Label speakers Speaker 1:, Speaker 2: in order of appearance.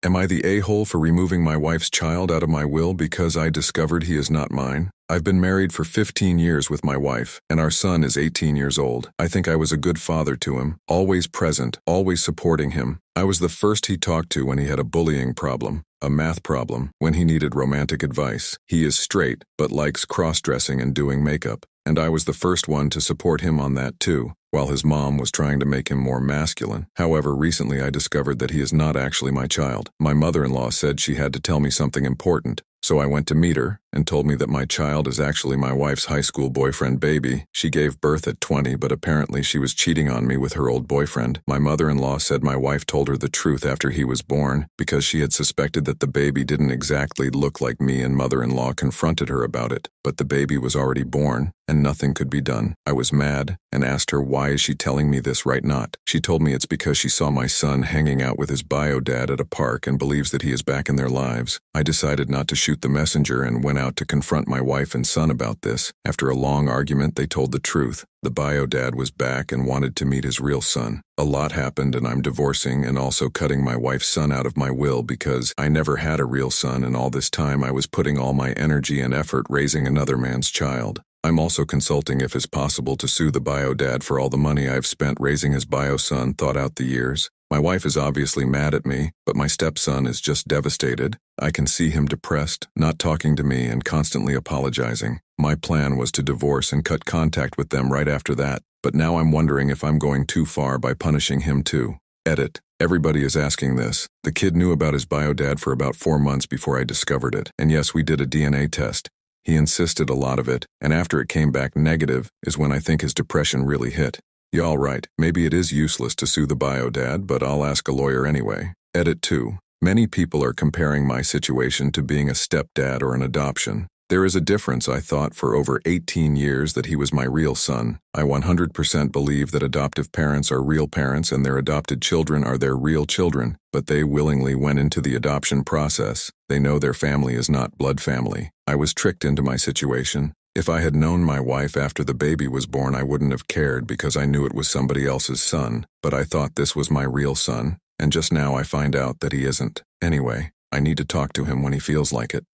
Speaker 1: Am I the a-hole for removing my wife's child out of my will because I discovered he is not mine? I've been married for 15 years with my wife, and our son is 18 years old. I think I was a good father to him, always present, always supporting him. I was the first he talked to when he had a bullying problem, a math problem, when he needed romantic advice. He is straight, but likes cross-dressing and doing makeup. And I was the first one to support him on that too, while his mom was trying to make him more masculine. However, recently I discovered that he is not actually my child. My mother-in-law said she had to tell me something important, so I went to meet her and told me that my child is actually my wife's high school boyfriend baby. She gave birth at 20, but apparently she was cheating on me with her old boyfriend. My mother-in-law said my wife told her the truth after he was born because she had suspected that the baby didn't exactly look like me, and mother-in-law confronted her about it. But the baby was already born, and nothing could be done. I was mad and asked her, why is she telling me this right not? She told me it's because she saw my son hanging out with his bio dad at a park and believes that he is back in their lives. I decided not to shoot the messenger and went out to confront my wife and son about this. After a long argument, they told the truth. The bio dad was back and wanted to meet his real son. A lot happened, and I'm divorcing and also cutting my wife's son out of my will because I never had a real son, and all this time I was putting all my energy and effort raising another man's child. I'm also consulting if it's possible to sue the bio dad for all the money I've spent raising his bio son throughout the years. My wife is obviously mad at me, but my stepson is just devastated. I can see him depressed, not talking to me, and constantly apologizing. My plan was to divorce and cut contact with them right after that, but now I'm wondering if I'm going too far by punishing him too. Edit. Everybody is asking this. The kid knew about his bio dad for about 4 months before I discovered it, and yes, we did a DNA test. He insisted a lot of it, and after it came back negative is when I think his depression really hit. Y'all right, maybe it is useless to sue the bio dad, but I'll ask a lawyer anyway. Edit 2. Many people are comparing my situation to being a stepdad or an adoption. There is a difference. I thought for over 18 years that he was my real son. I 100% believe that adoptive parents are real parents and their adopted children are their real children, but they willingly went into the adoption process. They know their family is not blood family. I was tricked into my situation. If I had known my wife after the baby was born, I wouldn't have cared because I knew it was somebody else's son, but I thought this was my real son, and just now I find out that he isn't. Anyway, I need to talk to him when he feels like it.